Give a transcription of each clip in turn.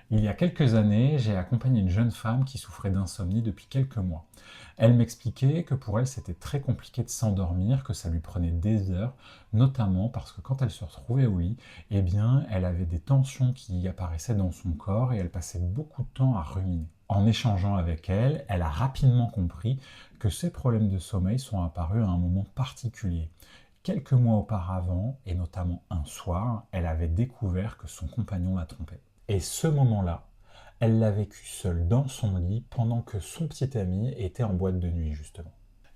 Il y a quelques années, j'ai accompagné une jeune femme qui souffrait d'insomnie depuis quelques mois. Elle m'expliquait que pour elle, c'était très compliqué de s'endormir, que ça lui prenait des heures, notamment parce que quand elle se retrouvait au lit, eh bien, elle avait des tensions qui apparaissaient dans son corps et elle passait beaucoup de temps à ruminer. En échangeant avec elle, elle a rapidement compris que ces problèmes de sommeil sont apparus à un moment particulier. Quelques mois auparavant, et notamment un soir, elle avait découvert que son compagnon la trompait. Et ce moment-là, elle l'a vécu seule dans son lit pendant que son petit ami était en boîte de nuit justement.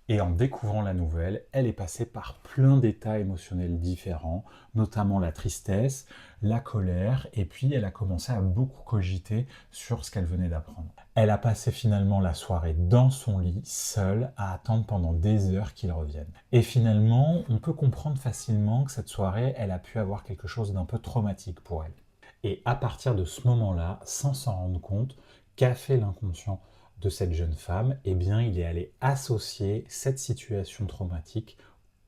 Et en découvrant la nouvelle, elle est passée par plein d'états émotionnels différents, notamment la tristesse, la colère, et puis elle a commencé à beaucoup cogiter sur ce qu'elle venait d'apprendre. Elle a passé finalement la soirée dans son lit, seule, à attendre pendant des heures qu'il revienne. Et finalement, on peut comprendre facilement que cette soirée, elle a pu avoir quelque chose d'un peu traumatique pour elle. Et à partir de ce moment-là, sans s'en rendre compte, qu'a fait l'inconscient de cette jeune femme? Eh bien, il est allé associer cette situation traumatique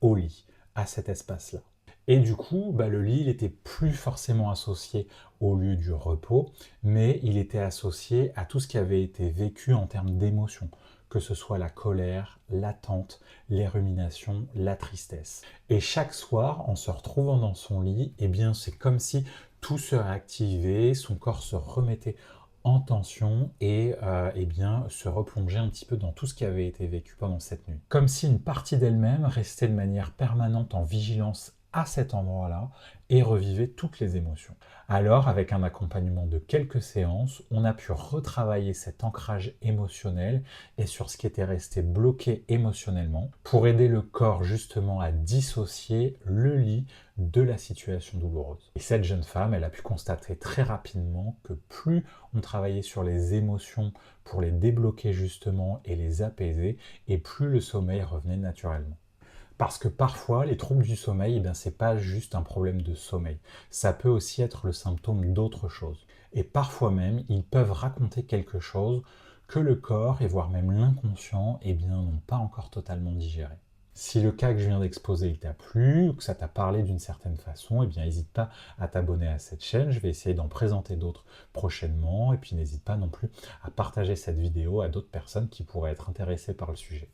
au lit, à cet espace-là. Et du coup, le lit, il n'était plus forcément associé au lieu du repos, mais il était associé à tout ce qui avait été vécu en termes d'émotions, que ce soit la colère, l'attente, les ruminations, la tristesse. Et chaque soir, en se retrouvant dans son lit, eh bien, c'est comme si tout se réactivait, son corps se remettait en tension et eh bien, se replonger un petit peu dans tout ce qui avait été vécu pendant cette nuit. Comme si une partie d'elle-même restait de manière permanente en vigilance à cet endroit-là et revivait toutes les émotions. Alors, avec un accompagnement de quelques séances, on a pu retravailler cet ancrage émotionnel et sur ce qui était resté bloqué émotionnellement pour aider le corps justement à dissocier le lit de la situation douloureuse. Et cette jeune femme, elle a pu constater très rapidement que plus on travaillait sur les émotions pour les débloquer justement et les apaiser, et plus le sommeil revenait naturellement. Parce que parfois, les troubles du sommeil, c'est pas juste un problème de sommeil. Ça peut aussi être le symptôme d'autre chose. Et parfois même, ils peuvent raconter quelque chose que le corps, et voire même l'inconscient, n'ont pas encore totalement digéré. Si le cas que je viens d'exposer il t'a plu, ou que ça t'a parlé d'une certaine façon, n'hésite pas à t'abonner à cette chaîne. Je vais essayer d'en présenter d'autres prochainement. Et puis n'hésite pas non plus à partager cette vidéo à d'autres personnes qui pourraient être intéressées par le sujet.